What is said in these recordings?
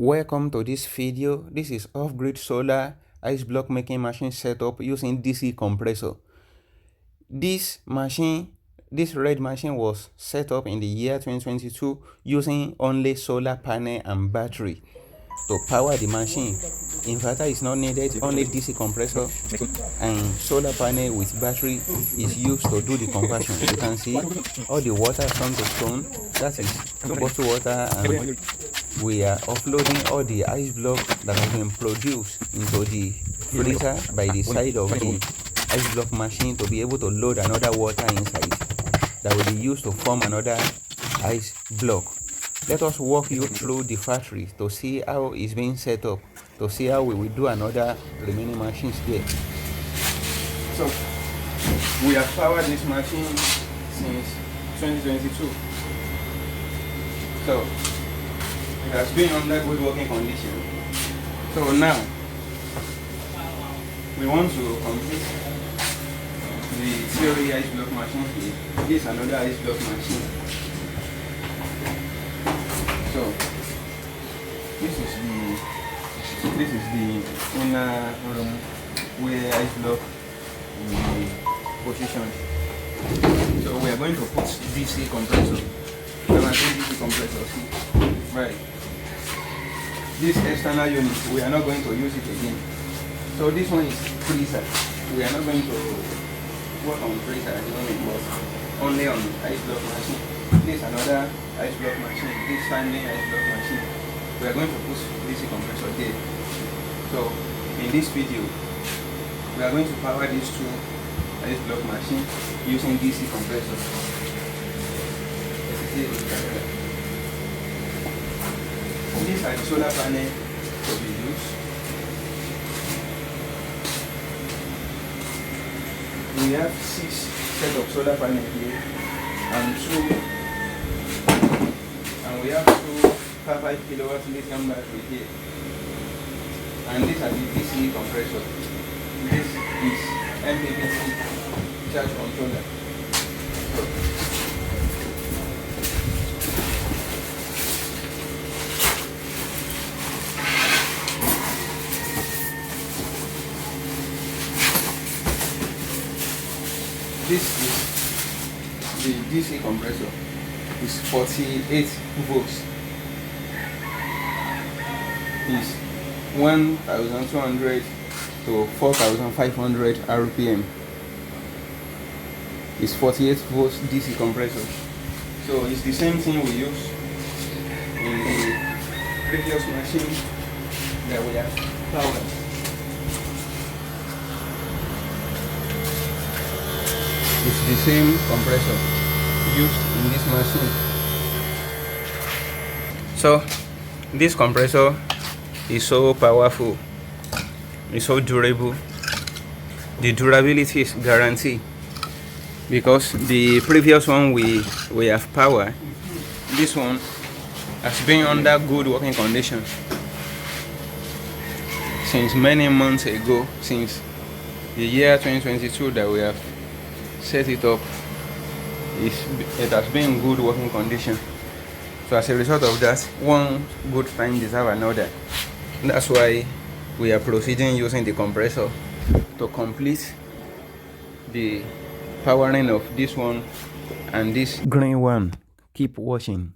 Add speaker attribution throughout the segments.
Speaker 1: Welcome to this video. This is off-grid solar ice block making machine setup using DC compressor. This red machine was set up in the year 2022 using only solar panel and battery to power the machine. Inverter is not needed, only DC compressor and solar panel with battery is used to do the conversion. You can see all the water from the stone, that is bottled water, and we are offloading all the ice block that has been produced into the freezer by the side of the ice block machine to be able to load another water inside that will be used to form another ice block. Let us walk you through the factory to see how it's being set up, to see how we will do another remaining machines here. So we have powered this machine since 2022. So it has been under good working condition. So now we want to complete the theory ice block machine here. This is another ice block machine. So this is the inner room where ice block will be positioned. So we are going to put DC compressor. DC compressor. See? Right. This external unit, we are not going to use it again. So this one is freezer. We are not going to work on freezer at the moment, but only on ice block machine. This is another ice block machine. This standing ice block machine. We are going to put DC compressor here. So in this video, we are going to power these two ice block machine using DC compressor. These are the solar panel to be used. We have 6 sets of solar panel here and we have 2 5 kilowatt lithium battery here. And these are the DC compressor. This is MPPT charge controller. This is the DC compressor. It's 48 volts. It's 1200 to 4500 RPM. It's 48 volts DC compressor. So it's the same thing we use in the previous machine that we have powered. It's the same compressor used in this machine. So this compressor is so powerful, it's so durable. The durability is guaranteed because the previous one we have power. This one has been under good working condition since many months ago, since the year 2022 that we have set it up. It has been in good working condition. So as a result of that, one good time deserves another. That's why we are proceeding using the compressor to complete the powering of this one and this green one. Keep watching.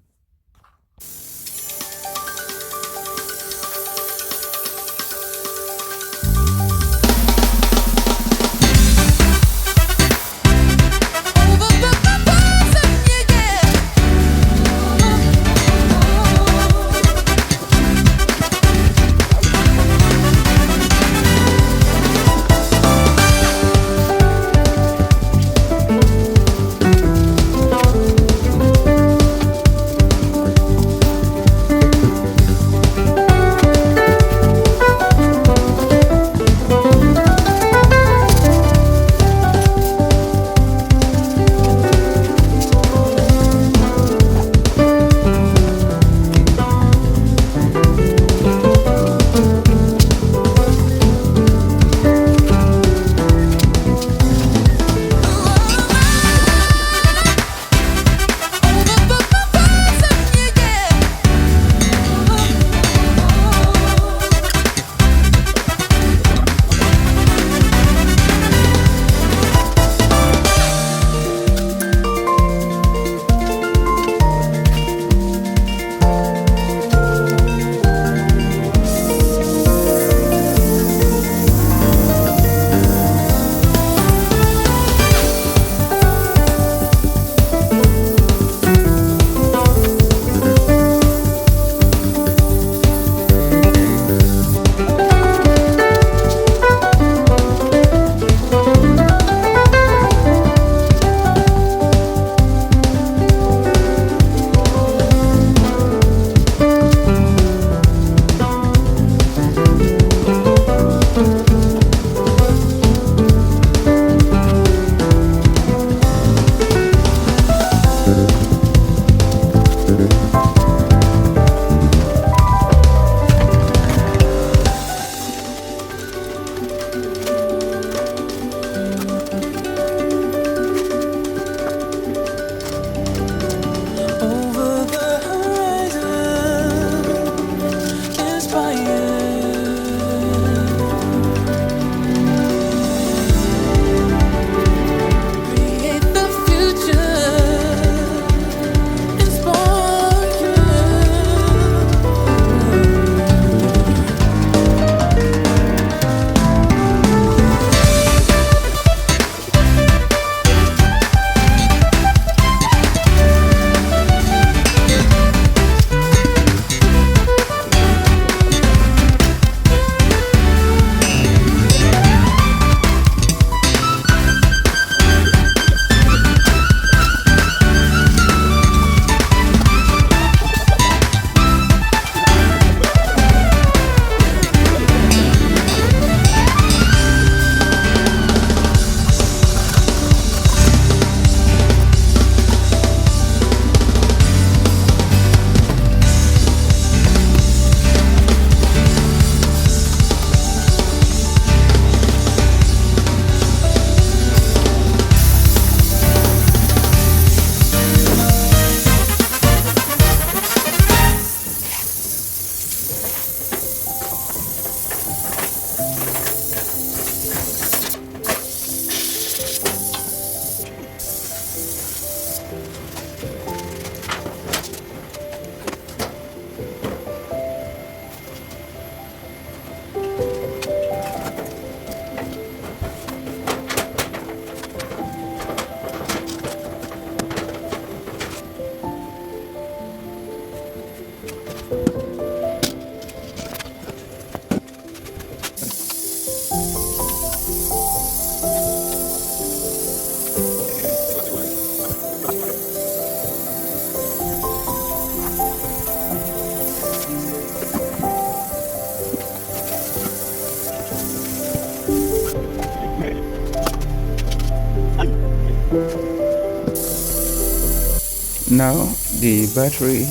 Speaker 1: Now the battery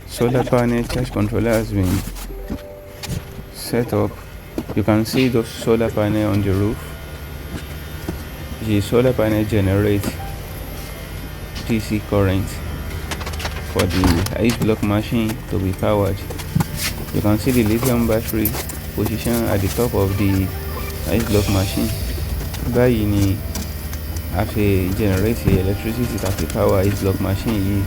Speaker 1: solar panel charge controller has been set up. You can see those solar panel on the roof. The solar panel generates DC current for the ice block machine to be powered. You can see the lithium battery positioned at the top of the ice block machine. Báyìí ni a ṣe generate electricity tàbí power ice block machine yìí.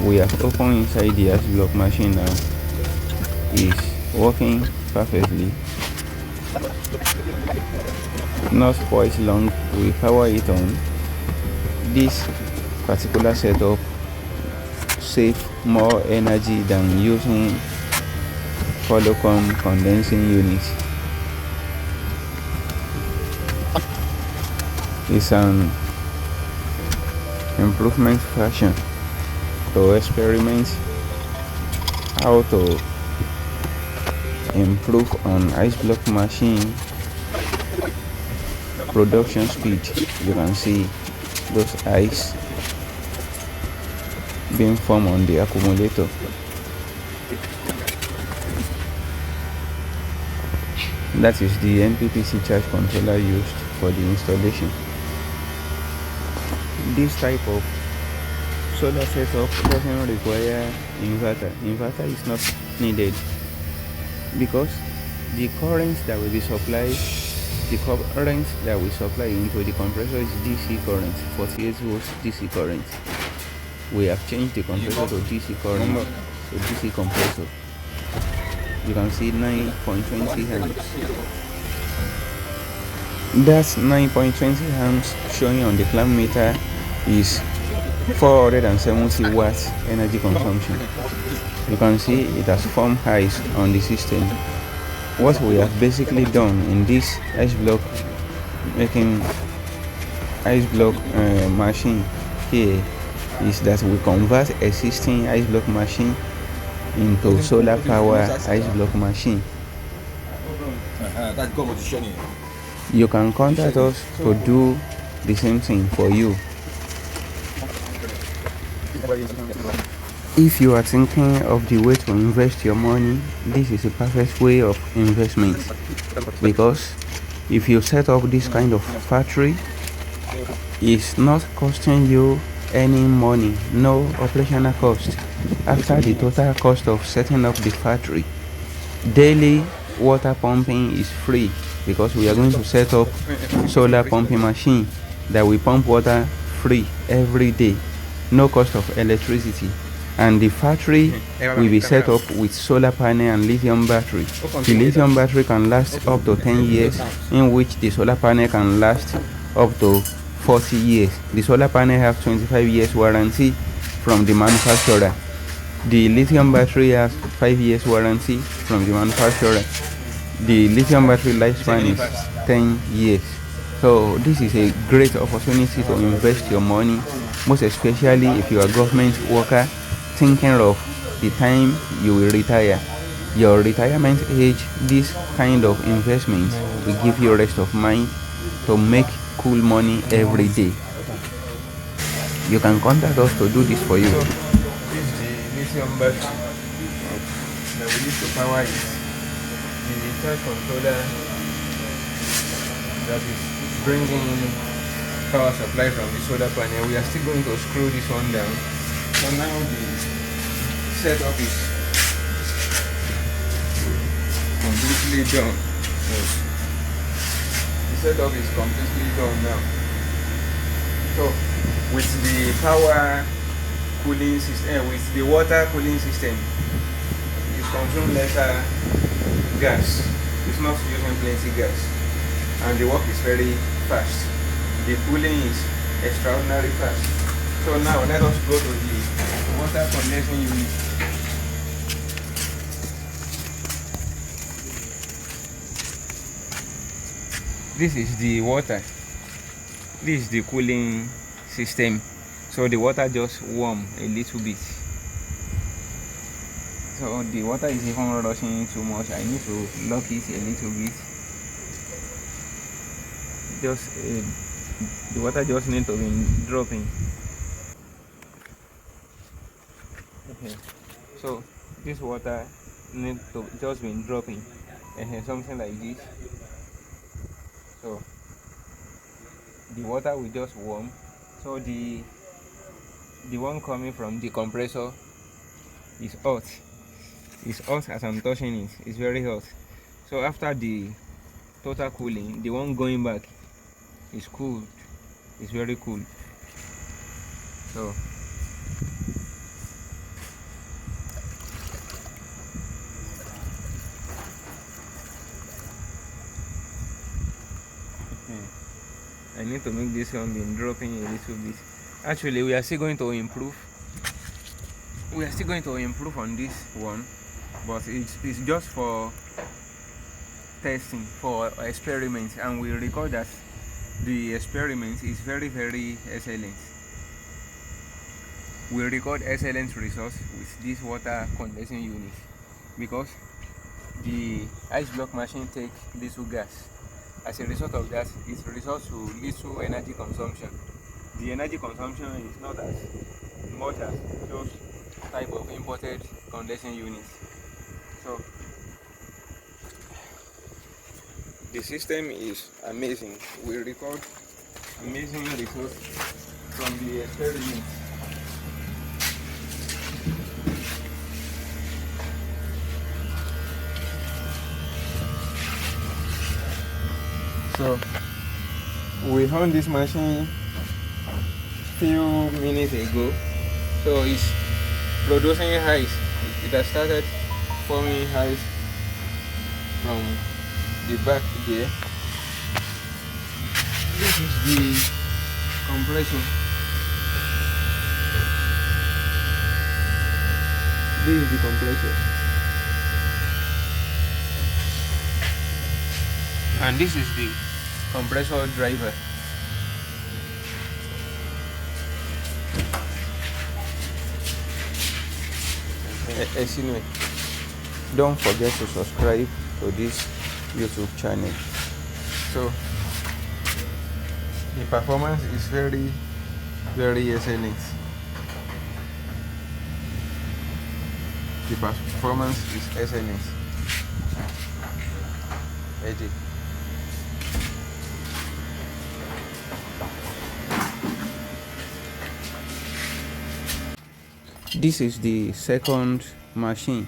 Speaker 1: We have opened inside the ice block machine now. It's working perfectly. Not quite long, we power it on. This particular setup save more energy than using Holocom condensing unit. It's an improvement version to experiment how to improve on ice block machine production speed. You can see those ice being formed on the accumulator. That is the NPPC charge controller used for the installation. This type of solar setup doesn't require inverter. Inverter is not needed because the current that will be supplied, the current that we supply into the compressor is DC current, 48 volts DC current. We have changed the compressor to DC current, to DC compressor. You can see 9.20 amps. That's 9.20 amps showing on the clamp meter is 470 watts energy consumption. You can see it has formed highs on the system. What we have basically done in this ice block machine here is that we convert existing ice block machine into solar power ice block machine. You can contact us to do the same thing for you. If you are thinking of the way to invest your money, this is a perfect way of investment, because if you set up this kind of factory, it's not costing you any money, no operational cost. After the total cost of setting up the factory, daily water pumping is free, because we are going to set up solar pumping machine that will pump water free every day, no cost of electricity. And the factory will be set up with solar panel and lithium battery. The lithium battery can last up to 10 years, in which the solar panel can last up to 40 years. The solar panel has 25 years warranty from the manufacturer. The lithium battery has 5 years warranty from the manufacturer. The lithium battery lifespan is 10 years. So this is a great opportunity to invest your money, most especially if you are a government worker thinking of the time you will retire. Your retirement age, this kind of investment will give you rest of mind to make cool money every day. You can contact us to do this for you. So, this is the lithium battery that we use to power it. The charge controller that is bringing power supply from the solar panel. We are still going to screw this one down. So now the setup is completely done. Yes. The setup is completely done now. So with the power cooling system, with the water cooling system, it consumes lesser gas. It's not using plenty gas, and the work is very fast. The cooling is extraordinarily fast. So now let us go to the water condensing unit. This is the water. This is the cooling system. So the water just warm a little bit. So the water is even rushing too much. I need to lock it a little bit. The water just needs to be dropping. So this water need to just been dropping something like this. So the water will just warm. So the one coming from the compressor is hot. It's hot as I'm touching it. It's very hot. So after the total cooling, the one going back is cooled. It's very cool. So I need to make this one been dropping a little bit. Actually, we are still going to improve. We are still going to improve on this one, but it's just for testing, for experiments, and we record that the experiment is very excellent. We record excellent results with this water condensing unit because the ice block machine take little gas. As a result of that, it results to little energy consumption. The energy consumption is not as much as those type of imported condensing units. So the system is amazing. We record amazing results from the experiment. So we found this machine few minutes ago. So it's producing ice. It has started forming ice from the back there. This is the compressor. This is the compressor. And this is the compressor driver. Anyway, don't forget to subscribe to this YouTube channel. So the performance is very excellent. The performance is excellent. Edit. This is the second machine.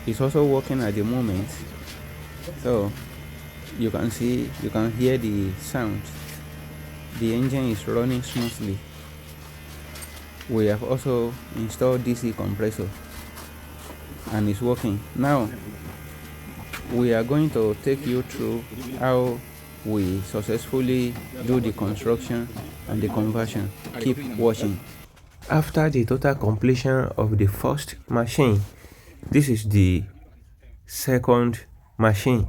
Speaker 1: It's also working at the moment. So you can hear the sound. The engine is running smoothly. We have also installed DC compressor and it's working. Now we are going to take you through how we successfully do the construction and the conversion. Keep watching. After the total completion of the first machine, this is the second machine.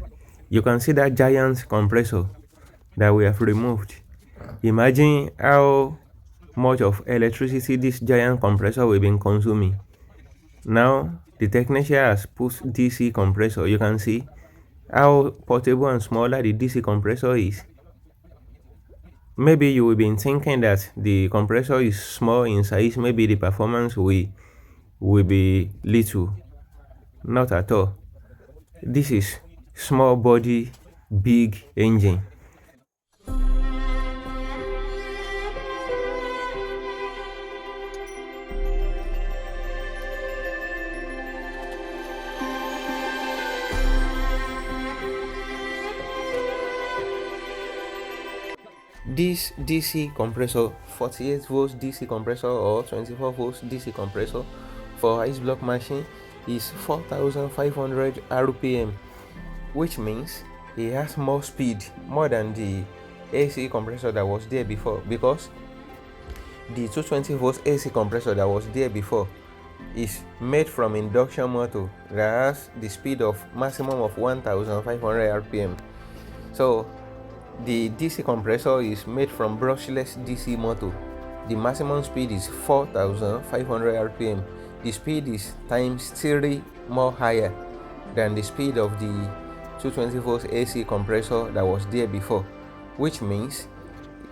Speaker 1: You can see that giant compressor that we have removed. Imagine how much of electricity this giant compressor will be consuming. Now the technician has put DC compressor. You can see how portable and smaller the DC compressor is. Maybe you will be thinking that the compressor is small in size, maybe the performance will be little. Not at all. This is small body, big engine. This DC compressor, 48 volts DC compressor or 24 volts DC compressor for ice block machine is 4,500 RPM, which means it has more speed, more than the AC compressor that was there before, because the 220 volts AC compressor that was there before is made from induction motor that has the speed of maximum of 1,500 RPM. So the DC compressor is made from brushless DC motor. The maximum speed is 4,500 RPM. The speed is times 3 more higher than the speed of the 220 volts AC compressor that was there before, which means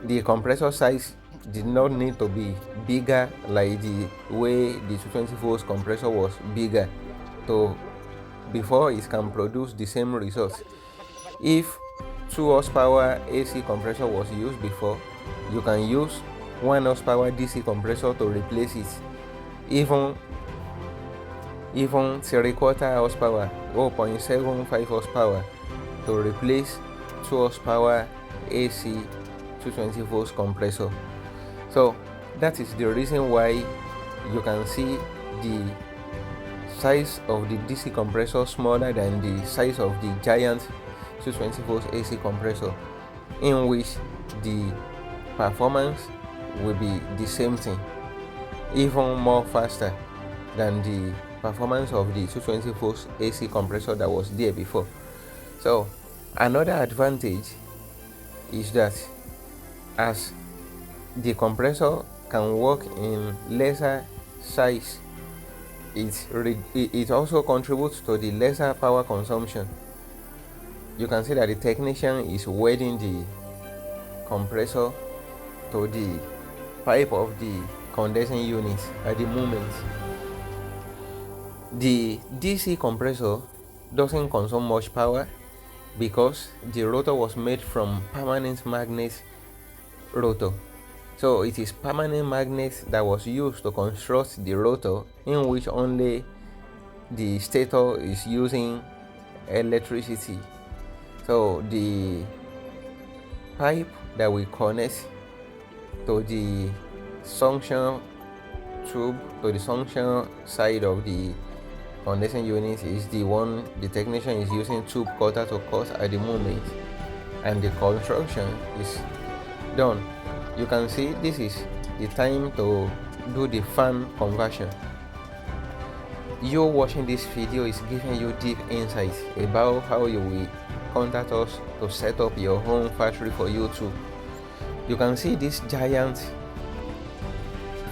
Speaker 1: the compressor size did not need to be bigger like the way the 220 volts compressor was bigger to before it can produce the same results. If 2 horsepower AC compressor was used before, you can use 1 horsepower DC compressor to replace it. Even 3/4 horsepower, 0.75 horsepower to replace 2 horsepower AC 220 volts compressor. So that is the reason why you can see the size of the DC compressor smaller than the size of the giant 220 volts AC compressor, in which the performance will be the same thing, even more faster than the performance of the 220 volts AC compressor that was there before. So another advantage is that as the compressor can work in lesser size, it also contributes to the lesser power consumption. You can see that the technician is welding the compressor to the pipe of the condensing unit at the moment. The DC compressor doesn't consume much power because the rotor was made from permanent magnet rotor. So it is permanent magnet that was used to construct the rotor, in which only the stator is using electricity. So the pipe that we connect to the suction tube, to the suction side of the condensing unit, is the one the technician is using tube cutter to cut at the moment, and the construction is done. You can see this is the time to do the fan conversion. You watching this video is giving you deep insights about how you will contact us to set up your home factory for you too. You can see this giant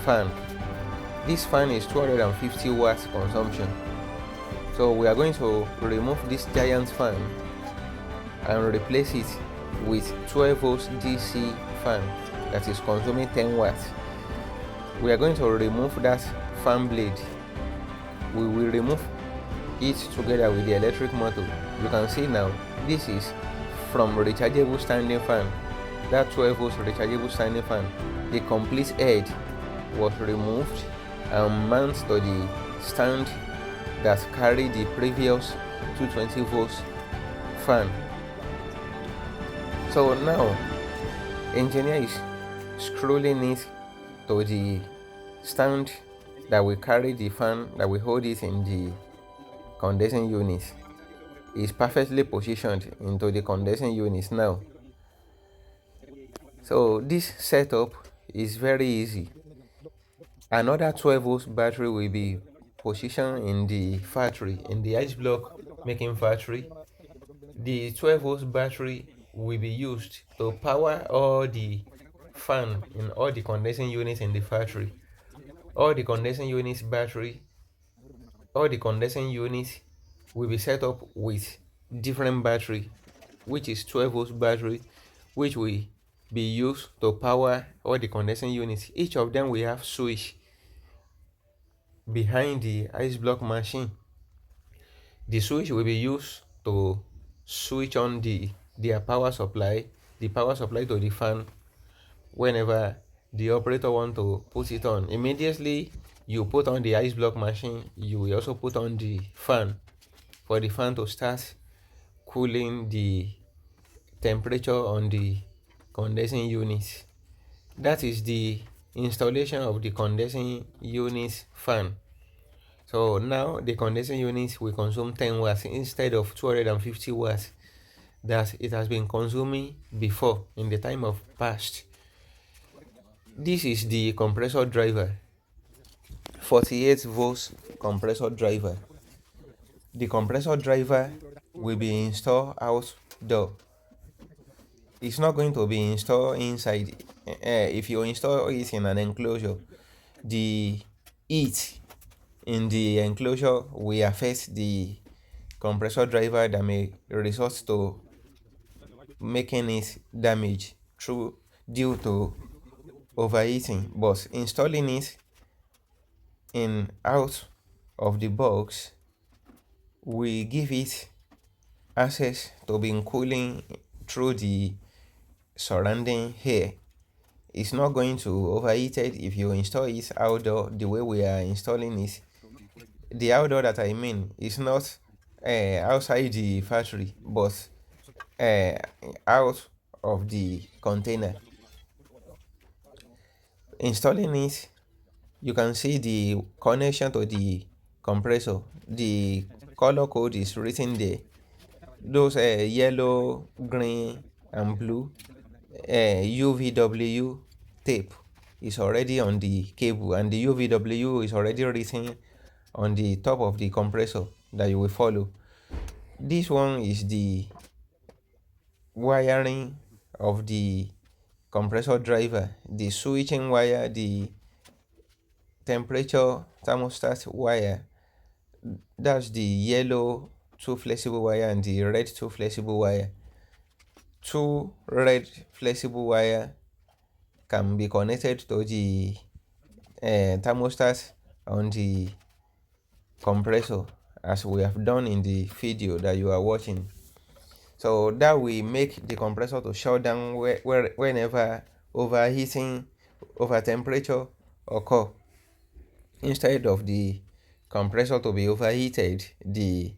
Speaker 1: fan. This fan is 250 watts consumption. So we are going to remove this giant fan and replace it with 12 volts DC fan that is consuming 10 watts. We are going to remove that fan blade. We will remove it together with the electric motor. You can see now this is from rechargeable standing fan, that 12 volts rechargeable standing fan. The complete head was removed and mounted to the stand that carried the previous 220 volts fan. So now engineer is scrolling it to the stand that will carry the fan, that will hold it in the condensing unit. Is perfectly positioned into the condensing unit now. So this setup is very easy. Another 12 volts battery will be positioned in the factory, in the ice block making factory. The 12 volts battery will be used to power all the fan in all the condensing units in the factory. All the condensing units will be set up with different battery, which is 12 volts battery, which will be used to power all the condensing units. Each of them will have switch behind the ice block machine. The switch will be used to switch on their power supply, the power supply to the fan. Whenever the operator want to put it on, immediately you put on the ice block machine, you will also put on the fan for the fan to start cooling the temperature on the condensing unit. That is the installation of the condensing unit fan. So now the condensing unit will consume 10 watts instead of 250 watts that it has been consuming before in the time of past. This is the compressor driver, 48 volts compressor driver. The compressor driver will be installed outdoor. It's not going to be installed inside. If you install it in an enclosure, the heat in the enclosure will affect the compressor driver that may result to making it damage due to overheating, but installing it in out of the box we give it access to be cooling through the surrounding air. It's not going to overheat it if you install it outdoor the way we are installing it. The outdoor that I mean is not outside the factory, but out of the container. Installing it, you can see the connection to the compressor. The color code is written there. Those yellow, green, and blue UVW tape is already on the cable, and the UVW is already written on the top of the compressor that you will follow. This one is the wiring of the compressor driver, the switching wire, the temperature thermostat wire. That's the yellow two flexible wire and the red two flexible wire. Two red flexible wire can be connected to the thermostat on the compressor, as we have done in the video that you are watching. So that will make the compressor to shut down whenever overheating, over temperature occur. Instead of the compressor to be overheated, the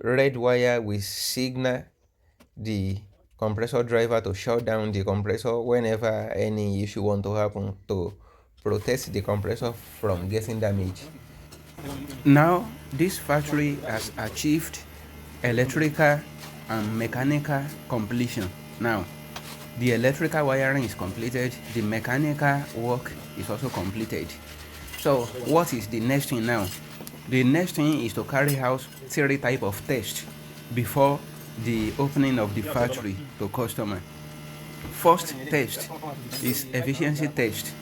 Speaker 1: red wire will signal the compressor driver to shut down the compressor whenever any issue want to happen, to protect the compressor from getting damaged. Now this factory has achieved electrical and mechanical completion. Now the electrical wiring is completed, the mechanical work is also completed. So what is the next thing now? The next thing is to carry out 3 types of tests before the opening of the factory to customer. First test is efficiency test,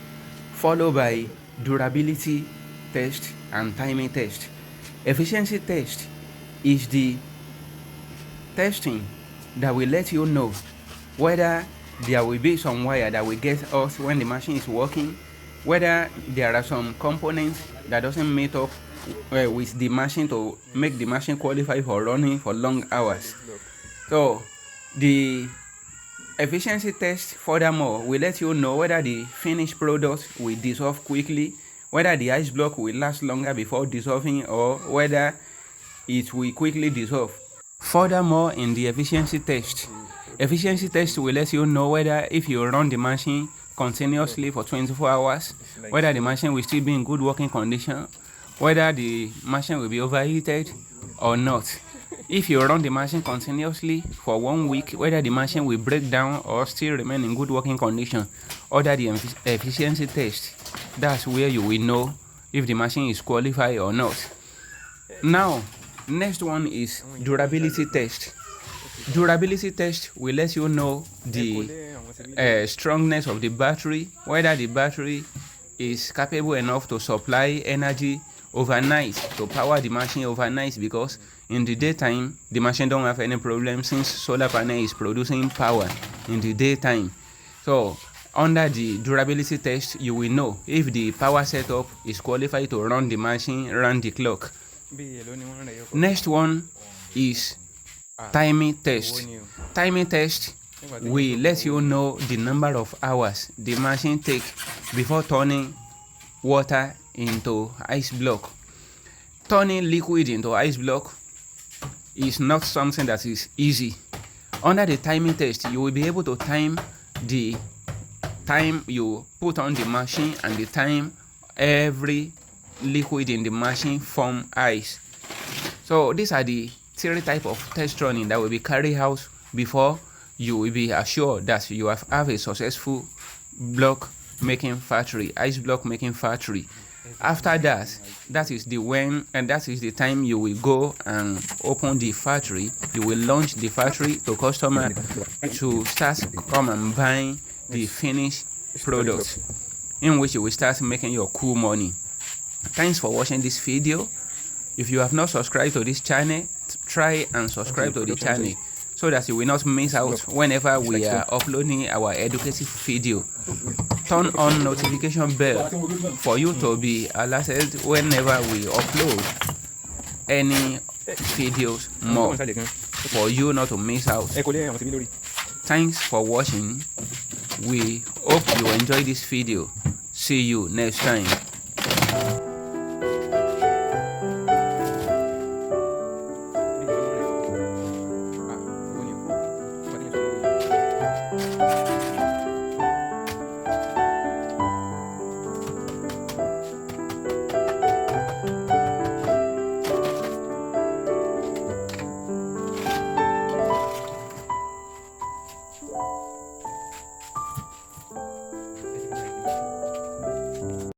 Speaker 1: followed by durability test and timing test. Efficiency test is the testing that will let you know whether there will be some wire that will get us when the machine is working, whether there are some components that doesn't meet up with the machine to make the machine qualify for running for long hours. So the efficiency test furthermore will let you know whether the finished product will dissolve quickly, whether the ice block will last longer before dissolving, or whether it will quickly dissolve. Furthermore, in the efficiency test will let you know whether if you run the machine continuously for 24 hours, whether the machine will still be in good working condition, whether the machine will be overheated or not. If you run the machine continuously for 1 week, whether the machine will break down or still remain in good working condition. Order the efficiency test. That's where you will know if the machine is qualified or not. Now, next one is durability test. Durability test will let you know the strongness of the battery, whether the battery is capable enough to supply energy overnight, to power the machine overnight, because in the daytime the machine don't have any problem since solar panel is producing power in the daytime. So under the durability test you will know if the power setup is qualified to run the machine round the clock. Next one is timing test. Timing test will let you know the number of hours the machine take before turning water into ice block. Turning liquid into ice block is not something that is easy. Under the timing test, you will be able to time the time you put on the machine and the time every liquid in the machine form ice. So these are the 3 types of test running that will be carried out before you will be assured that you have a successful block making factory, ice block making factory. After that, that is the time you will go and open the factory. You will launch the factory to customer to start come and buy the finished product, in which you will start making your cool money. Thanks for watching this video. If you have not subscribed to this channel, try and subscribe to the channel so that you will not miss out whenever we are uploading our educative video. Turn on notification bell for you to be alerted whenever we upload any videos more, for you not to miss out. Thanks for watching. We hope you enjoy this video. See you next time.